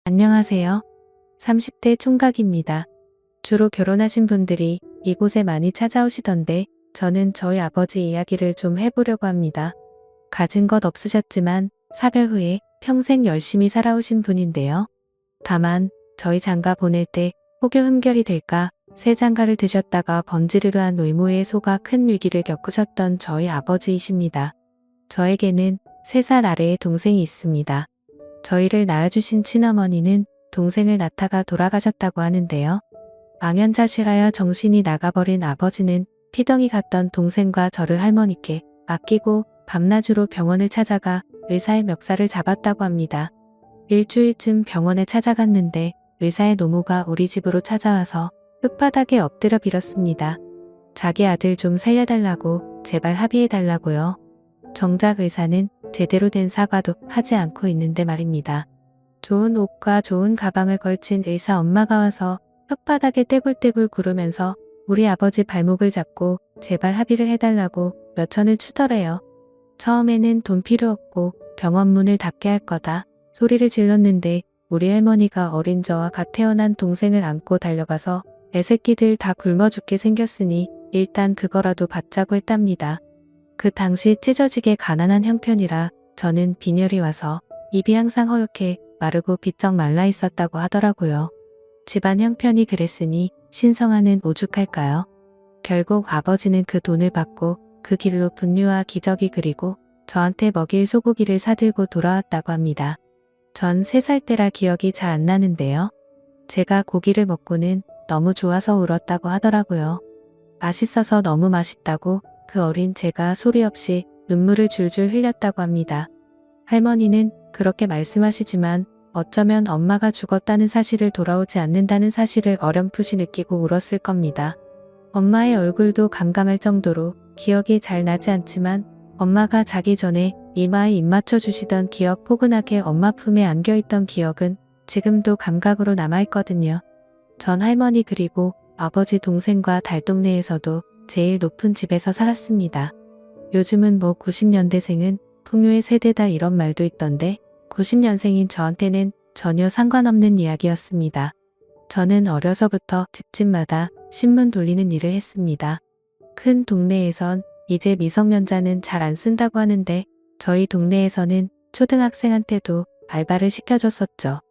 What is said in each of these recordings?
안녕하세요. 30대 총각입니다. 주로 결혼하신 분들이 이곳에 많이 찾아오시던데 저는 저희 아버지 이야기를 좀 해보려고 합니다. 가진 것 없으셨지만 사별 후에 평생 열심히 살아오신 분인데요. 다만 저희 장가 보낼 때 혹여 흠결이 될까 새 장가를 드셨다가 번지르르한 외모에 속아 큰 위기를 겪으셨던 저희 아버지이십니다. 저에게는 3살 아래의 동생이 있습니다. 저희를 낳아주신 친어머니는 동생을 낳다가 돌아가셨다고 하는데요. 망연자실하여 정신이 나가버린 아버지는 피덩이 같던 동생과 저를 할머니께 맡기고 밤낮으로 병원을 찾아가 의사의 멱살을 잡았다고 합니다. 일주일쯤 병원에 찾아갔는데 의사의 노모가 우리 집으로 찾아와서 흙바닥에 엎드려 빌었습니다. 자기 아들 좀 살려달라고 제발 합의해달라고요. 정작 의사는 제대로 된 사과도 하지 않고 있는데 말입니다. 좋은 옷과 좋은 가방을 걸친 의사 엄마가 와서 혓바닥에 떼굴떼굴 구르면서 우리 아버지 발목을 잡고 제발 합의를 해달라고 몇 천을 추더래요. 처음에는 돈 필요 없고 병원 문을 닫게 할 거다 소리를 질렀는데 우리 할머니가 어린 저와 갓 태어난 동생을 안고 달려가서 애새끼들 다 굶어 죽게 생겼으니 일단 그거라도 받자고 했답니다. 그 당시 찢어지게 가난한 형편이라 저는 빈혈이 와서 입이 항상 허옇게 마르고 비쩍 말라 있었다고 하더라고요. 집안 형편이 그랬으니 신성하는 오죽할까요? 결국 아버지는 그 돈을 받고 그 길로 분유와 기저귀 그리고 저한테 먹일 소고기를 사들고 돌아왔다고 합니다. 전 3살 때라 기억이 잘 안 나는데요. 제가 고기를 먹고는 너무 좋아서 울었다고 하더라고요. 맛있어서 너무 맛있다고 그 어린 제가 소리 없이 눈물을 줄줄 흘렸다고 합니다. 할머니는 그렇게 말씀하시지만 어쩌면 엄마가 죽었다는 사실을 돌아오지 않는다는 사실을 어렴풋이 느끼고 울었을 겁니다. 엄마의 얼굴도 감감할 정도로 기억이 잘 나지 않지만 엄마가 자기 전에 이마에 입 맞춰 주시던 기억 포근하게 엄마 품에 안겨있던 기억은 지금도 감각으로 남아있거든요. 전 할머니 그리고 아버지 동생과 달동네에서도 제일 높은 집에서 살았습니다. 요즘은 뭐 90년대생은 풍요의 세대다 이런 말도 있던데 90년생인 저한테는 전혀 상관없는 이야기였습니다. 저는 어려서부터 집집마다 신문 돌리는 일을 했습니다. 큰 동네에선 이제 미성년자는 잘 안 쓴다고 하는데 저희 동네에서는 초등학생한테도 알바를 시켜줬었죠.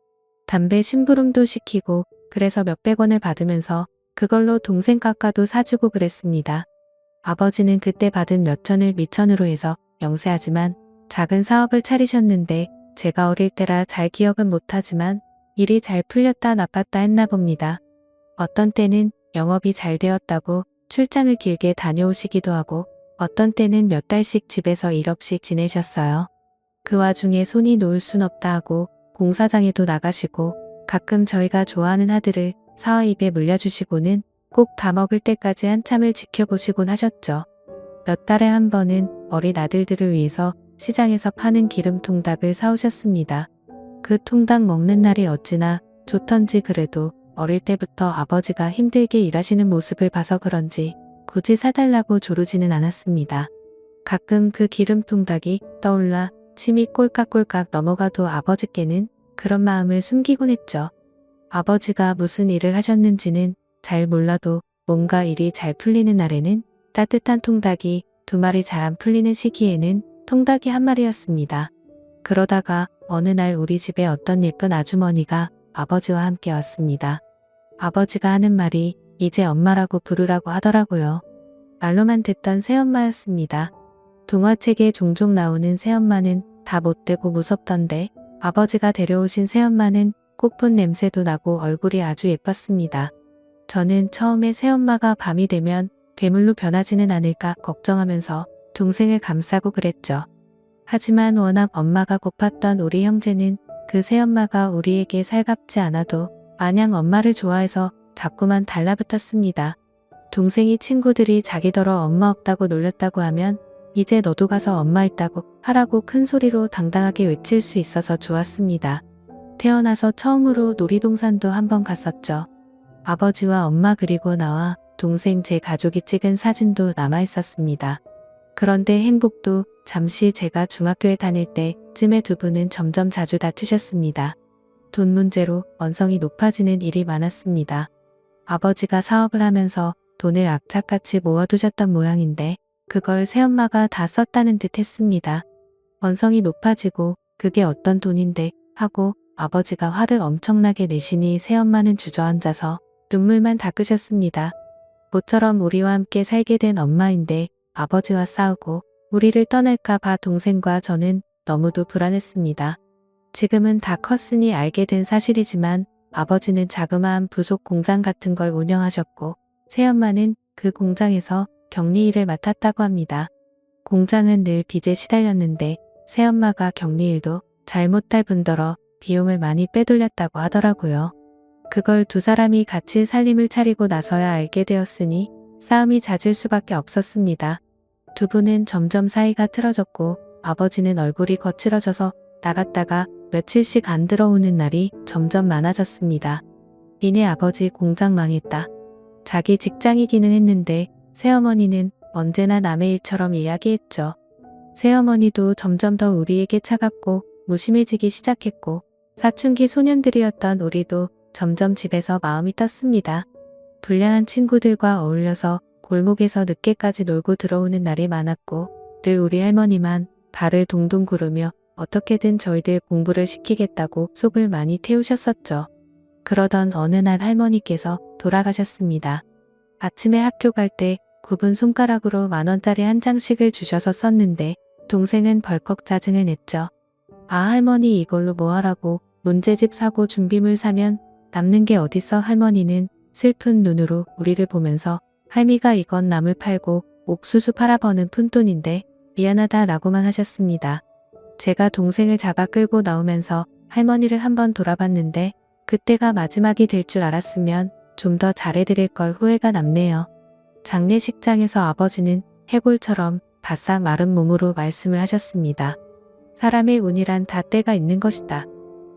담배 심부름도 시키고 그래서 몇백 원을 받으면서 그걸로 동생 깎아도 사주고 그랬습니다. 아버지는 그때 받은 몇 천을 미천으로 해서 영세하지만 작은 사업을 차리셨는데 제가 어릴 때라 잘 기억은 못하지만 일이 잘 풀렸다 나빴다 했나 봅니다. 어떤 때는 영업이 잘 되었다고 출장을 길게 다녀오시기도 하고 어떤 때는 몇 달씩 집에서 일 없이 지내셨어요. 그 와중에 손이 놓을 순 없다 하고 공사장에도 나가시고 가끔 저희가 좋아하는 아들을 사와 입에 물려주시고는 꼭 다 먹을 때까지 한참을 지켜보시곤 하셨죠. 몇 달에 한 번은 어린 아들들을 위해서 시장에서 파는 기름통닭을 사오셨습니다. 그 통닭 먹는 날이 어찌나 좋던지 그래도 어릴 때부터 아버지가 힘들게 일하시는 모습을 봐서 그런지 굳이 사달라고 조르지는 않았습니다. 가끔 그 기름통닭이 떠올라 침이 꼴깍꼴깍 넘어가도 아버지께는 그런 마음을 숨기곤 했죠. 아버지가 무슨 일을 하셨는지는 잘 몰라도 뭔가 일이 잘 풀리는 날에는 따뜻한 통닭이 2마리 잘 안 풀리는 시기에는 통닭이 1마리였습니다. 그러다가 어느 날 우리 집에 어떤 예쁜 아주머니가 아버지와 함께 왔습니다. 아버지가 하는 말이 이제 엄마라고 부르라고 하더라고요. 말로만 듣던 새엄마였습니다. 동화책에 종종 나오는 새엄마는 다 못되고 무섭던데 아버지가 데려오신 새엄마는 꽃분 냄새도 나고 얼굴이 아주 예뻤습니다. 저는 처음에 새엄마가 밤이 되면 괴물로 변하지는 않을까 걱정하면서 동생을 감싸고 그랬죠. 하지만 워낙 엄마가 고팠던 우리 형제는 그 새엄마가 우리에게 살갑지 않아도 마냥 엄마를 좋아해서 자꾸만 달라붙었습니다. 동생이 친구들이 자기더러 엄마 없다고 놀렸다고 하면 이제 너도 가서 엄마 있다고 하라고 큰 소리로 당당하게 외칠 수 있어서 좋았습니다. 태어나서 처음으로 놀이동산도 한번 갔었죠. 아버지와 엄마 그리고 나와 동생 제 가족이 찍은 사진도 남아 있었습니다. 그런데 행복도 잠시 제가 중학교에 다닐 때쯤에 두 분은 점점 자주 다투셨습니다. 돈 문제로 원성이 높아지는 일이 많았습니다. 아버지가 사업을 하면서 돈을 악착같이 모아두셨던 모양인데 그걸 새엄마가 다 썼다는 듯 했습니다. 원성이 높아지고 그게 어떤 돈인데 하고 아버지가 화를 엄청나게 내시니 새엄마는 주저앉아서 눈물만 닦으셨습니다. 모처럼 우리와 함께 살게 된 엄마인데 아버지와 싸우고 우리를 떠날까 봐 동생과 저는 너무도 불안했습니다. 지금은 다 컸으니 알게 된 사실이지만 아버지는 자그마한 부속 공장 같은 걸 운영하셨고 새엄마는 그 공장에서 격리 일을 맡았다고 합니다. 공장은 늘 빚에 시달렸는데 새엄마가 격리 일도 잘못할 뿐더러 비용을 많이 빼돌렸다고 하더라고요. 그걸 두 사람이 같이 살림을 차리고 나서야 알게 되었으니 싸움이 잦을 수밖에 없었습니다. 두 분은 점점 사이가 틀어졌고 아버지는 얼굴이 거칠어져서 나갔다가 며칠씩 안 들어오는 날이 점점 많아졌습니다. 니네 아버지 공장 망했다. 자기 직장이기는 했는데 새어머니는 언제나 남의 일처럼 이야기했죠. 새어머니도 점점 더 우리에게 차갑고 무심해지기 시작했고 사춘기 소년들이었던 우리도 점점 집에서 마음이 떴습니다. 불량한 친구들과 어울려서 골목에서 늦게까지 놀고 들어오는 날이 많았고 늘 우리 할머니만 발을 동동 구르며 어떻게든 저희들 공부를 시키겠다고 속을 많이 태우셨었죠. 그러던 어느 날 할머니께서 돌아가셨습니다. 아침에 학교 갈 때 굽은 손가락으로 10,000원짜리 한 장씩을 주셔서 썼는데 동생은 벌컥 짜증을 냈죠. 아 할머니 이걸로 뭐 하라고 문제집 사고 준비물 사면 남는 게 어딨어. 할머니는 슬픈 눈으로 우리를 보면서 할미가 이건 나물 팔고 옥수수 팔아버는 푼돈인데 미안하다 라고만 하셨습니다. 제가 동생을 잡아 끌고 나오면서 할머니를 한번 돌아봤는데 그때가 마지막이 될 줄 알았으면 좀 더 잘해드릴 걸 후회가 남네요. 장례식장에서 아버지는 해골처럼 바싹 마른 몸으로 말씀을 하셨습니다. 사람의 운이란 다 때가 있는 것이다.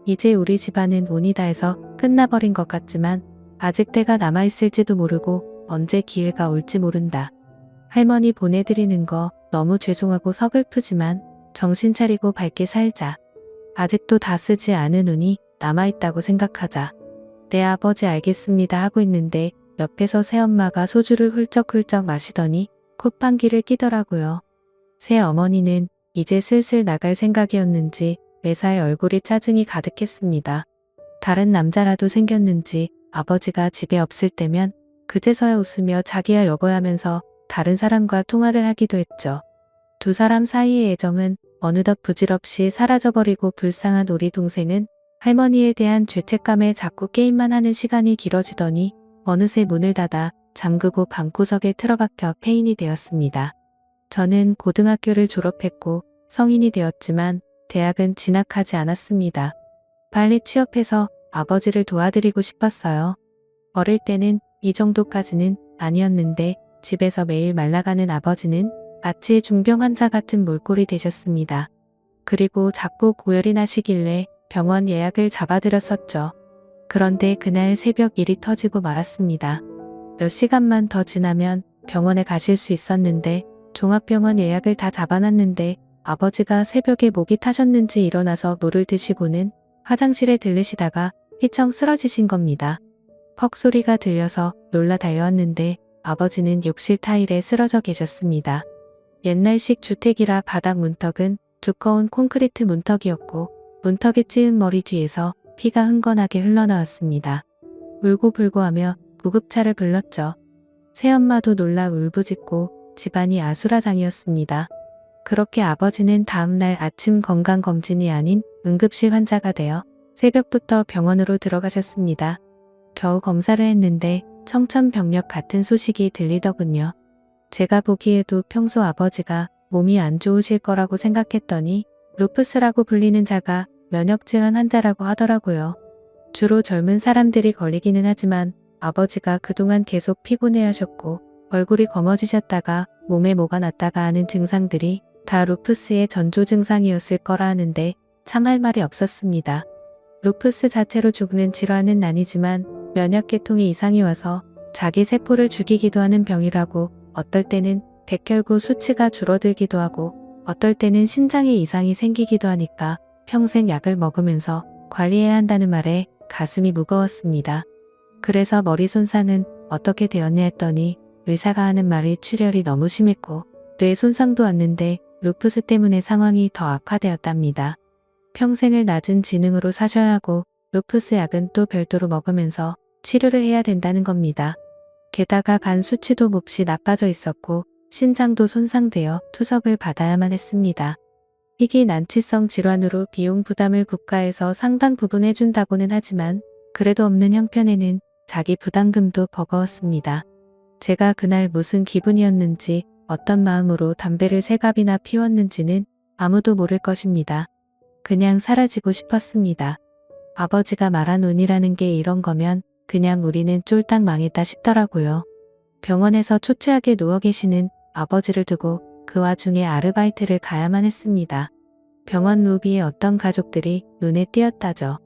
이제 우리 집안은 운이 다해서 끝나버린 것 같지만 아직 때가 남아있을지도 모르고 언제 기회가 올지 모른다. 할머니 보내드리는 거 너무 죄송하고 서글프지만 정신 차리고 밝게 살자. 아직도 다 쓰지 않은 운이 남아있다고 생각하자. 네 아버지 알겠습니다 하고 있는데 옆에서 새엄마가 소주를 훌쩍훌쩍 마시더니 콧방귀를 끼더라고요. 새어머니는 이제 슬슬 나갈 생각이었는지 매사에 얼굴이 짜증이 가득했습니다. 다른 남자라도 생겼는지 아버지가 집에 없을 때면 그제서야 웃으며 자기야 여보야 하면서 다른 사람과 통화를 하기도 했죠. 두 사람 사이의 애정은 어느덧 부질없이 사라져버리고 불쌍한 우리 동생은 할머니에 대한 죄책감에 자꾸 게임만 하는 시간이 길어지더니 어느새 문을 닫아 잠그고 방구석에 틀어박혀 폐인이 되었습니다. 저는 고등학교를 졸업했고 성인이 되었지만 대학은 진학하지 않았습니다. 빨리 취업해서 아버지를 도와드리고 싶었어요. 어릴 때는 이 정도까지는 아니었는데 집에서 매일 말라가는 아버지는 마치 중병 환자 같은 몰골이 되셨습니다. 그리고 자꾸 고열이 나시길래 병원 예약을 잡아드렸었죠. 그런데 그날 새벽 일이 터지고 말았습니다. 몇 시간만 더 지나면 병원에 가실 수 있었는데 종합병원 예약을 다 잡아놨는데 아버지가 새벽에 목이 타셨는지 일어나서 물을 드시고는 화장실에 들르시다가 휘청 쓰러지신 겁니다. 퍽 소리가 들려서 놀라 달려왔는데 아버지는 욕실 타일에 쓰러져 계셨습니다. 옛날식 주택이라 바닥 문턱은 두꺼운 콘크리트 문턱이었고 문턱에 찌은 머리 뒤에서 피가 흥건하게 흘러나왔습니다. 울고불고하며 구급차를 불렀죠. 새엄마도 놀라 울부짖고 집안이 아수라장이었습니다. 그렇게 아버지는 다음날 아침 건강검진이 아닌 응급실 환자가 되어 새벽부터 병원으로 들어가셨습니다. 겨우 검사를 했는데 청천벽력 같은 소식이 들리더군요. 제가 보기에도 평소 아버지가 몸이 안 좋으실 거라고 생각했더니 루푸스라고 불리는 자가 면역질환 환자라고 하더라고요. 주로 젊은 사람들이 걸리기는 하지만 아버지가 그동안 계속 피곤해하셨고 얼굴이 검어지셨다가 몸에 뭐가 났다가 하는 증상들이 다 루푸스의 전조 증상이었을 거라 하는데 참할 말이 없었습니다. 루푸스 자체로 죽는 질환은 아니지만 면역계통에 이상이 와서 자기 세포를 죽이기도 하는 병이라고 어떨 때는 백혈구 수치가 줄어들기도 하고 어떨 때는 신장에 이상이 생기기도 하니까 평생 약을 먹으면서 관리해야 한다는 말에 가슴이 무거웠습니다. 그래서 머리 손상은 어떻게 되었냐 했더니 의사가 하는 말이 출혈이 너무 심했고 뇌 손상도 왔는데 루푸스 때문에 상황이 더 악화되었답니다. 평생을 낮은 지능으로 사셔야 하고 루푸스 약은 또 별도로 먹으면서 치료를 해야 된다는 겁니다. 게다가 간 수치도 몹시 나빠져 있었고 신장도 손상되어 투석을 받아야만 했습니다. 희귀 난치성 질환으로 비용 부담을 국가에서 상당 부분 해준다고는 하지만 그래도 없는 형편에는 자기 부담금도 버거웠습니다. 제가 그날 무슨 기분이었는지 어떤 마음으로 담배를 3갑이나 피웠는지는 아무도 모를 것입니다. 그냥 사라지고 싶었습니다. 아버지가 말한 운이라는 게 이런 거면 그냥 우리는 쫄딱 망했다 싶더라고요. 병원에서 초췌하게 누워 계시는 아버지를 두고 그 와중에 아르바이트를 가야만 했습니다. 병원 로비에 어떤 가족들이 눈에 띄었다죠.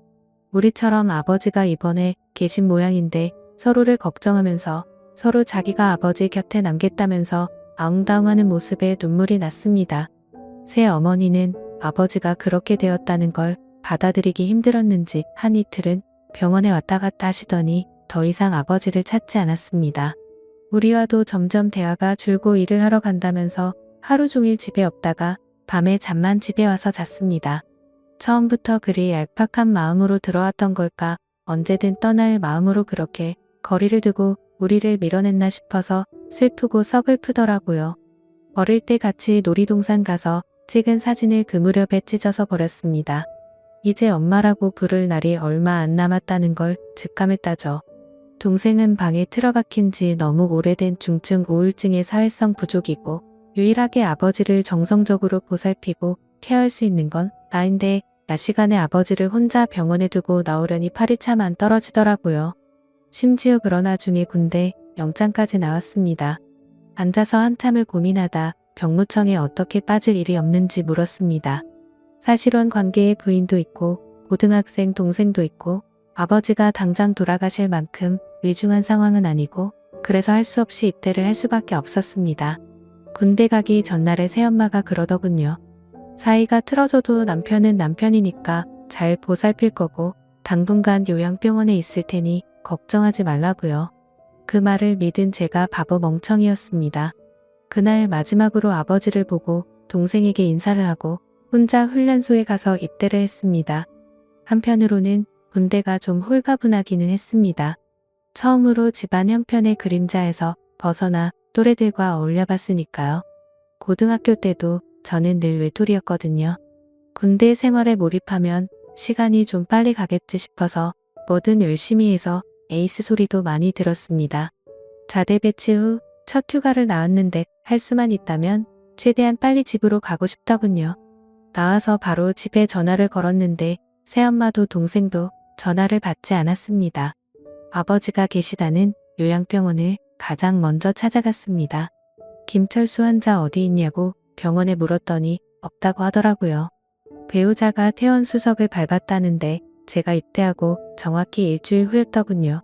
우리처럼 아버지가 입원해 계신 모양인데 서로를 걱정하면서 서로 자기가 아버지 곁에 남겠다면서 아웅다웅하는 모습에 눈물이 났습니다. 새 어머니는 아버지가 그렇게 되었다는 걸 받아들이기 힘들었는지 한 이틀은 병원에 왔다 갔다 하시더니 더 이상 아버지를 찾지 않았습니다. 우리와도 점점 대화가 줄고 일을 하러 간다면서 하루 종일 집에 없다가 밤에 잠만 집에 와서 잤습니다. 처음부터 그리 얄팍한 마음으로 들어왔던 걸까 언제든 떠날 마음으로 그렇게 거리를 두고 우리를 밀어냈나 싶어서 슬프고 서글프더라고요. 어릴 때 같이 놀이동산 가서 찍은 사진을 그 무렵에 찢어서 버렸습니다. 이제 엄마라고 부를 날이 얼마 안 남았다는 걸 직감했다죠. 동생은 방에 틀어박힌 지 너무 오래된 중증 우울증의 사회성 부족이고 유일하게 아버지를 정성적으로 보살피고 케어할 수 있는 건 나인데 낮 시간에 아버지를 혼자 병원에 두고 나오려니 팔이 참 안 떨어지더라고요. 심지어 그런 와중에 군대 영장까지 나왔습니다. 앉아서 한참을 고민하다 병무청에 어떻게 빠질 일이 없는지 물었습니다. 사실혼 관계에 부인도 있고 고등학생 동생도 있고 아버지가 당장 돌아가실 만큼 위중한 상황은 아니고 그래서 할 수 없이 입대를 할 수밖에 없었습니다. 군대 가기 전날에 새엄마가 그러더군요. 사이가 틀어져도 남편은 남편이니까 잘 보살필 거고 당분간 요양병원에 있을 테니 걱정하지 말라고요. 그 말을 믿은 제가 바보 멍청이였습니다. 그날 마지막으로 아버지를 보고 동생에게 인사를 하고 혼자 훈련소에 가서 입대를 했습니다. 한편으로는 군대가 좀 홀가분하기는 했습니다. 처음으로 집안 형편의 그림자에서 벗어나 또래들과 어울려봤으니까요. 고등학교 때도 저는 늘 외톨이였거든요. 군대 생활에 몰입하면 시간이 좀 빨리 가겠지 싶어서 뭐든 열심히 해서 에이스 소리도 많이 들었습니다. 자대 배치 후 첫 휴가를 나왔는데 할 수만 있다면 최대한 빨리 집으로 가고 싶더군요. 나와서 바로 집에 전화를 걸었는데 새엄마도 동생도 전화를 받지 않았습니다. 아버지가 계시다는 요양병원을 가장 먼저 찾아갔습니다. 김철수 환자 어디 있냐고 병원에 물었더니 없다고 하더라고요. 배우자가 퇴원 수석을 밟았다는데 제가 입대하고 정확히 일주일 후였더군요.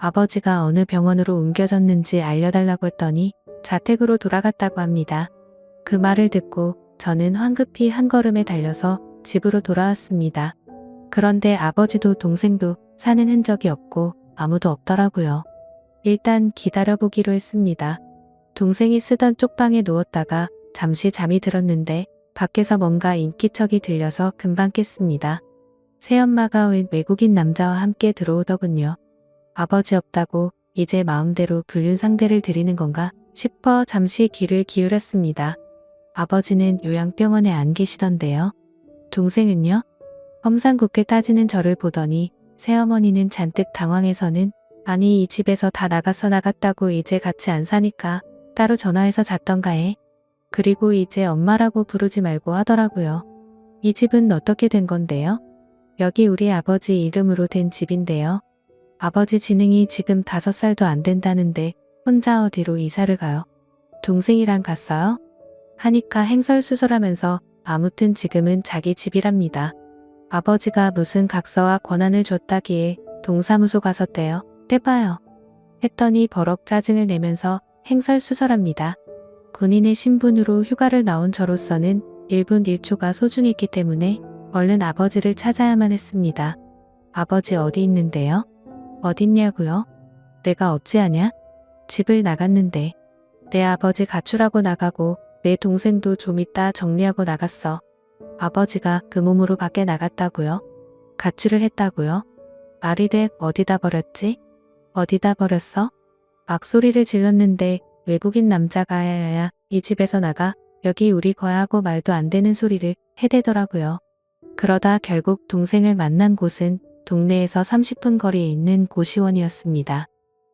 아버지가 어느 병원으로 옮겨졌는지 알려달라고 했더니 자택으로 돌아갔다고 합니다. 그 말을 듣고 저는 황급히 한 걸음에 달려서 집으로 돌아왔습니다. 그런데 아버지도 동생도 사는 흔적이 없고 아무도 없더라고요. 일단 기다려보기로 했습니다. 동생이 쓰던 쪽방에 누웠다가 잠시 잠이 들었는데 밖에서 뭔가 인기척이 들려서 금방 깼습니다. 새엄마가 웬 외국인 남자와 함께 들어오더군요. 아버지 없다고 이제 마음대로 불륜 상대를 드리는 건가 싶어 잠시 귀를 기울였습니다. 아버지는 요양병원에 안 계시던데요. 동생은요? 험상궂게 따지는 저를 보더니 새어머니는 잔뜩 당황해서는 아니 이 집에서 다 나갔다고 이제 같이 안 사니까 따로 전화해서 잤던가 해. 그리고 이제 엄마라고 부르지 말고 하더라고요. 이 집은 어떻게 된 건데요? 여기 우리 아버지 이름으로 된 집인데요. 아버지 지능이 지금 5살도 안 된다는데 혼자 어디로 이사를 가요? 동생이랑 갔어요? 하니까 행설수설하면서 아무튼 지금은 자기 집이랍니다. 아버지가 무슨 각서와 권한을 줬다기에 동사무소 가섰대요. 떼봐요. 했더니 버럭 짜증을 내면서 행설수설합니다. 군인의 신분으로 휴가를 나온 저로서는 1분 1초가 소중했기 때문에 얼른 아버지를 찾아야만 했습니다. 아버지 어디 있는데요? 어딨냐고요? 내가 어찌하냐? 집을 나갔는데. 내 아버지 가출하고 나가고 내 동생도 좀 이따 정리하고 나갔어. 아버지가 그 몸으로 밖에 나갔다고요? 가출을 했다고요? 말이 돼. 어디다 버렸지? 어디다 버렸어? 막 소리를 질렀는데 외국인 남자가 야야야 이 집에서 나가 여기 우리 거야 하고 말도 안 되는 소리를 해대더라고요. 그러다 결국 동생을 만난 곳은 동네에서 30분 거리에 있는 고시원이었습니다.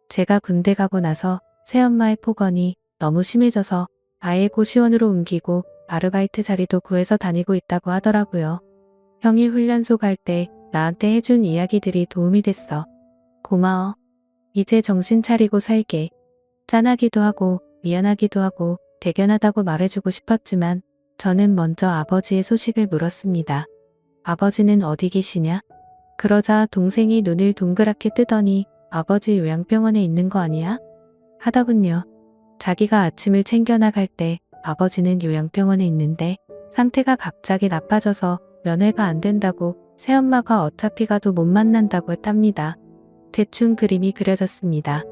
제가 군대 가고 나서 새엄마의 폭언이 너무 심해져서 아예 고시원으로 옮기고 아르바이트 자리도 구해서 다니고 있다고 하더라고요. 형이 훈련소 갈 때 나한테 해준 이야기들이 도움이 됐어. 고마워. 이제 정신 차리고 살게. 짠하기도 하고 미안하기도 하고 대견하다고 말해주고 싶었지만 저는 먼저 아버지의 소식을 물었습니다. 아버지는 어디 계시냐? 그러자 동생이 눈을 동그랗게 뜨더니 아버지 요양병원에 있는 거 아니야? 하더군요. 자기가 아침을 챙겨 나갈 때 아버지는 요양병원에 있는데 상태가 갑자기 나빠져서 면회가 안 된다고 새엄마가 어차피 가도 못 만난다고 했답니다. 대충 그림이 그려졌습니다.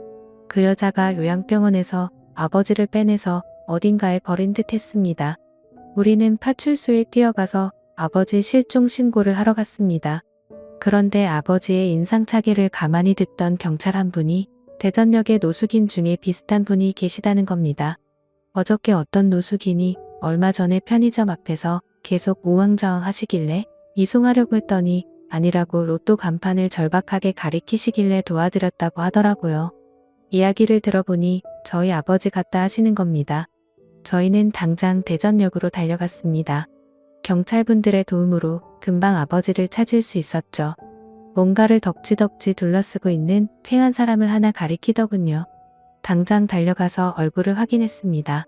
그 여자가 요양병원에서 아버지를 빼내서 어딘가에 버린 듯 했습니다. 우리는 파출소에 뛰어가서 아버지 실종 신고를 하러 갔습니다. 그런데 아버지의 인상착의를 가만히 듣던 경찰 한 분이 대전역의 노숙인 중에 비슷한 분이 계시다는 겁니다. 어저께 어떤 노숙인이 얼마 전에 편의점 앞에서 계속 우왕좌왕 하시길래 이송하려고 했더니 아니라고 로또 간판을 절박하게 가리키시길래 도와드렸다고 하더라고요. 이야기를 들어보니 저희 아버지 같다 하시는 겁니다. 저희는 당장 대전역으로 달려갔습니다. 경찰분들의 도움으로 금방 아버지를 찾을 수 있었죠. 뭔가를 덕지덕지 둘러쓰고 있는 쾌한 사람을 하나 가리키더군요. 당장 달려가서 얼굴을 확인했습니다.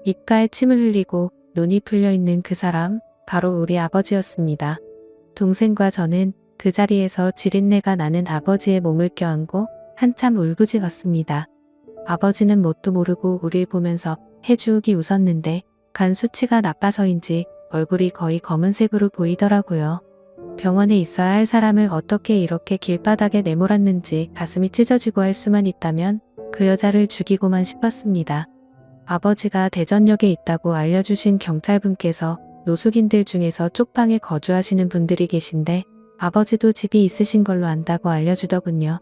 입가에 침을 흘리고 눈이 풀려있는 그 사람, 바로 우리 아버지였습니다. 동생과 저는 그 자리에서 지린내가 나는 아버지의 몸을 껴안고 한참 울부짖었습니다. 아버지는 뭣도 모르고 우릴 보면서 해주욱이 웃었는데 간 수치가 나빠서인지 얼굴이 거의 검은색으로 보이더라고요. 병원에 있어야 할 사람을 어떻게 이렇게 길바닥에 내몰았는지 가슴이 찢어지고 할 수만 있다면 그 여자를 죽이고만 싶었습니다. 아버지가 대전역에 있다고 알려주신 경찰분께서 노숙인들 중에서 쪽방에 거주하시는 분들이 계신데 아버지도 집이 있으신 걸로 안다고 알려주더군요.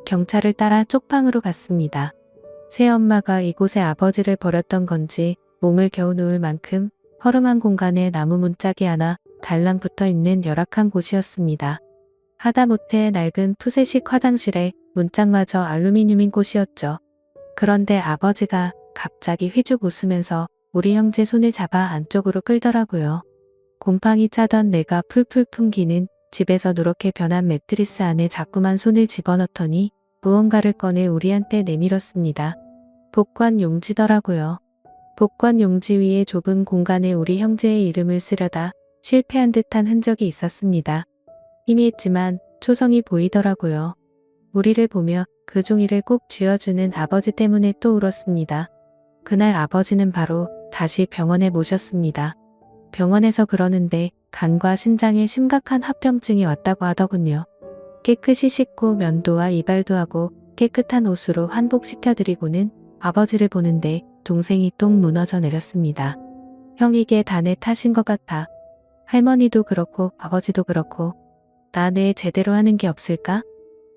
경찰을 따라 쪽방으로 갔습니다. 새엄마가 이곳에 아버지를 버렸던 건지 몸을 겨우 누울 만큼 허름한 공간에 나무 문짝이 하나 달랑 붙어있는 열악한 곳이었습니다. 하다못해 낡은 푸세식 화장실에 문짝마저 알루미늄인 곳이었죠. 그런데 아버지가 갑자기 휘죽 웃으면서 우리 형제 손을 잡아 안쪽으로 끌더라고요. 곰팡이 짜던 내가 풀풀 풍기는 집에서 누렇게 변한 매트리스 안에 자꾸만 손을 집어넣더니 무언가를 꺼내 우리한테 내밀었습니다. 복권 용지더라고요. 복권 용지 위에 좁은 공간에 우리 형제의 이름을 쓰려다 실패한 듯한 흔적이 있었습니다. 희미했지만 초성이 보이더라고요. 우리를 보며 그 종이를 꼭 쥐어주는 아버지 때문에 또 울었습니다. 그날 아버지는 바로 다시 병원에 모셨습니다. 병원에서 그러는데 간과 신장에 심각한 합병증이 왔다고 하더군요. 깨끗이 씻고 면도와 이발도 하고 깨끗한 옷으로 환복시켜드리고는 아버지를 보는데 동생이 똥 무너져 내렸습니다. 형 이게 다 내 탓인 것 같아. 할머니도 그렇고 아버지도 그렇고 나 뇌 제대로 하는 게 없을까?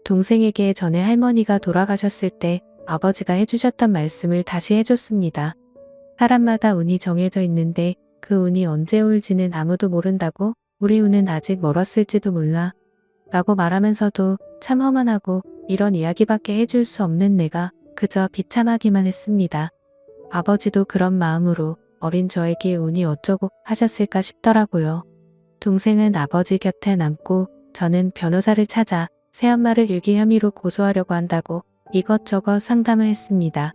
동생에게 전에 할머니가 돌아가셨을 때 아버지가 해주셨던 말씀을 다시 해줬습니다. 사람마다 운이 정해져 있는데 그 운이 언제 올지는 아무도 모른다고 우리 운은 아직 멀었을지도 몰라 라고 말하면서도 참 험한하고 이런 이야기밖에 해줄 수 없는 내가 그저 비참하기만 했습니다. 아버지도 그런 마음으로 어린 저에게 운이 어쩌고 하셨을까 싶더라고요. 동생은 아버지 곁에 남고 저는 변호사를 찾아 새엄마를 유기 혐의로 고소하려고 한다고 이것저것 상담을 했습니다.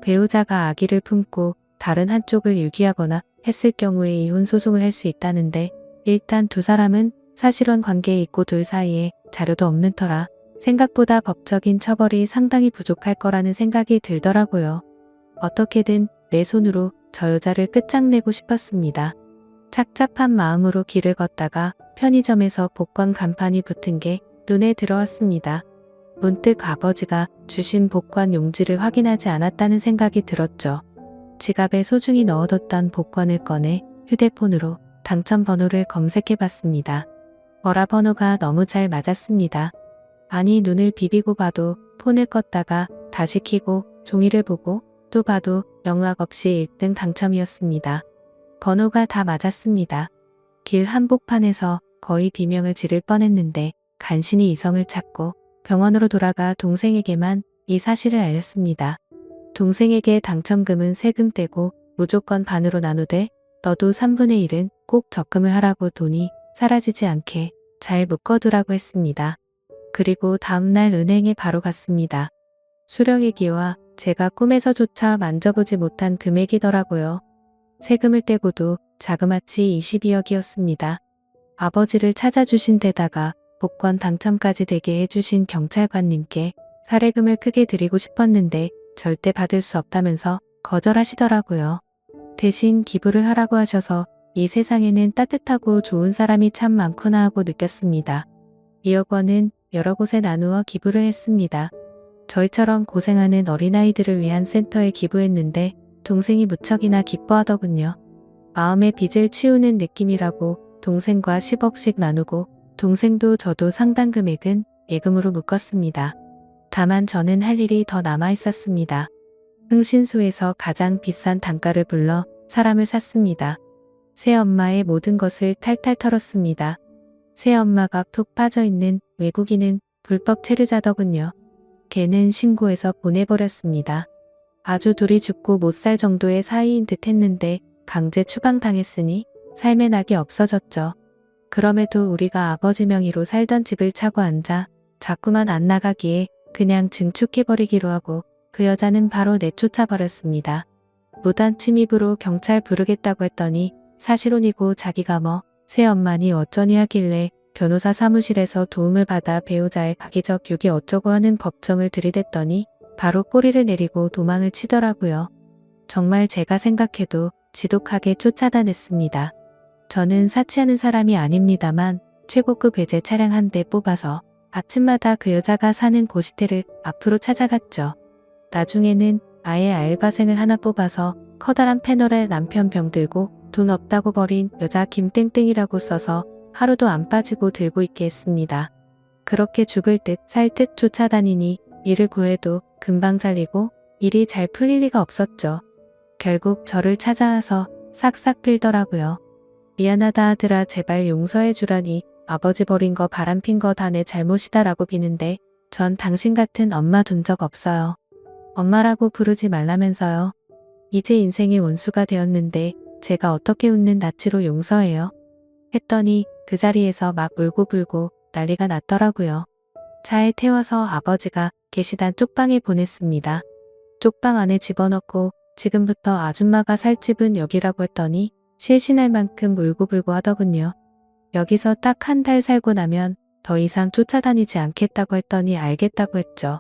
배우자가 아기를 품고 다른 한쪽을 유기하거나 했을 경우에 이혼 소송을 할 수 있다는데 일단 두 사람은 사실혼 관계에 있고 둘 사이에 자료도 없는 터라 생각보다 법적인 처벌이 상당히 부족할 거라는 생각이 들더라고요. 어떻게든 내 손으로 저 여자를 끝장내고 싶었습니다. 착잡한 마음으로 길을 걷다가 편의점에서 복권 간판이 붙은 게 눈에 들어왔습니다. 문득 아버지가 주신 복권 용지를 확인하지 않았다는 생각이 들었죠. 지갑에 소중히 넣어뒀던 복권을 꺼내 휴대폰으로 당첨 번호를 검색해 봤습니다. 번호가 너무 잘 맞았습니다. 아니 눈을 비비고 봐도 폰을 껐다가 다시 켜고 종이를 보고 또 봐도 영락 없이 1등 당첨이었습니다. 번호가 다 맞았습니다. 길 한복판에서 거의 비명을 지를 뻔했는데 간신히 이성을 찾고 병원으로 돌아가 동생에게만 이 사실을 알렸습니다. 동생에게 당첨금은 세금 떼고 무조건 반으로 나누되 너도 3분의 1은 꼭 적금을 하라고 돈이 사라지지 않게 잘 묶어두라고 했습니다. 그리고 다음날 은행에 바로 갔습니다. 수령액이와 제가 꿈에서조차 만져보지 못한 금액이더라고요. 세금을 떼고도 자그마치 22억이었습니다. 아버지를 찾아주신 데다가 복권 당첨까지 되게 해주신 경찰관님께 사례금을 크게 드리고 싶었는데 절대 받을 수 없다면서 거절하시더라고요. 대신 기부를 하라고 하셔서 이 세상에는 따뜻하고 좋은 사람이 참 많구나 하고 느꼈습니다. 2억 원은 여러 곳에 나누어 기부를 했습니다. 저희처럼 고생하는 어린아이들을 위한 센터에 기부했는데 동생이 무척이나 기뻐하더군요. 마음의 빚을 치우는 느낌이라고 동생과 10억씩 나누고 동생도 저도 상당 금액은 예금으로 묶었습니다. 다만 저는 할 일이 더 남아 있었습니다. 흥신소에서 가장 비싼 단가를 불러 사람을 샀습니다. 새엄마의 모든 것을 탈탈 털었습니다. 새엄마가 푹 빠져있는 외국인은 불법 체류자더군요. 걔는 신고해서 보내버렸습니다. 아주 둘이 죽고 못 살 정도의 사이인 듯 했는데 강제 추방당했으니 삶의 낙이 없어졌죠. 그럼에도 우리가 아버지 명의로 살던 집을 차고 앉아 자꾸만 안 나가기에 그냥 증축해버리기로 하고 그 여자는 바로 내쫓아버렸습니다. 무단 침입으로 경찰 부르겠다고 했더니 사실혼이고 자기가 새엄마니 어쩌니 하길래 변호사 사무실에서 도움을 받아 배우자의 악의적 유기 어쩌고 하는 법정을 들이댔더니 바로 꼬리를 내리고 도망을 치더라고요. 정말 제가 생각해도 지독하게 쫓아다녔습니다. 저는 사치하는 사람이 아닙니다만 최고급 외제 차량 한 대 뽑아서 아침마다 그 여자가 사는 고시텔을 앞으로 찾아갔죠. 나중에는 아예 알바생을 하나 뽑아서 커다란 패널에 남편 병 들고 돈 없다고 버린 여자 김땡땡이라고 써서 하루도 안 빠지고 들고 있게 했습니다. 그렇게 죽을 듯 살 듯 쫓아다니니 일을 구해도 금방 잘리고 일이 잘 풀릴 리가 없었죠. 결국 저를 찾아와서 싹싹 빌더라고요. 미안하다 아들아 제발 용서해 주라니 아버지 버린 거 바람핀 거 다 내 잘못이다라고 비는데 전 당신 같은 엄마 둔 적 없어요. 엄마라고 부르지 말라면서요. 이제 인생의 원수가 되었는데 제가 어떻게 웃는 낯으로 용서해요. 했더니 그 자리에서 막 울고불고 난리가 났더라고요. 차에 태워서 아버지가 계시던 쪽방에 보냈습니다. 쪽방 안에 집어넣고 지금부터 아줌마가 살 집은 여기라고 했더니 실신할 만큼 울고불고 하더군요. 여기서 딱 한 달 살고 나면 더 이상 쫓아다니지 않겠다고 했더니 알겠다고 했죠.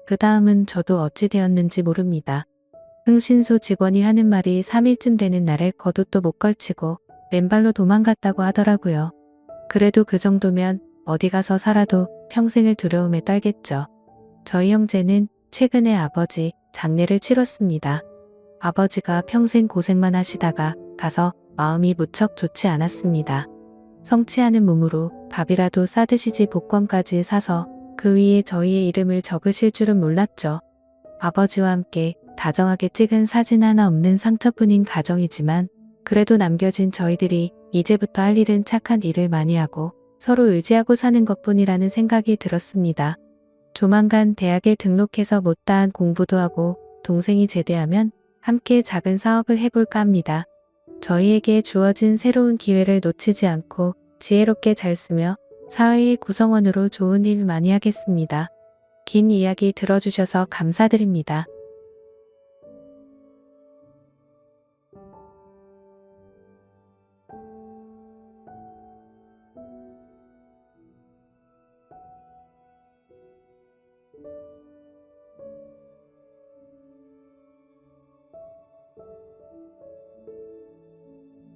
그 다음은 저도 어찌 되었는지 모릅니다. 흥신소 직원이 하는 말이 3일쯤 되는 날에 겉옷도 못 걸치고 맨발로 도망갔다고 하더라고요. 그래도 그 정도면 어디 가서 살아도 평생을 두려움에 떨겠죠. 저희 형제는 최근에 아버지 장례를 치렀습니다. 아버지가 평생 고생만 하시다가 가서 마음이 무척 좋지 않았습니다. 성취하는 몸으로 밥이라도 싸드시지 복권까지 사서 그 위에 저희의 이름을 적으실 줄은 몰랐죠. 아버지와 함께 다정하게 찍은 사진 하나 없는 상처뿐인 가정이지만 그래도 남겨진 저희들이 이제부터 할 일은 착한 일을 많이 하고 서로 의지하고 사는 것뿐이라는 생각이 들었습니다. 조만간 대학에 등록해서 못다한 공부도 하고 동생이 제대하면 함께 작은 사업을 해볼까 합니다. 저희에게 주어진 새로운 기회를 놓치지 않고 지혜롭게 잘 쓰며 사회의 구성원으로 좋은 일 많이 하겠습니다. 긴 이야기 들어주셔서 감사드립니다.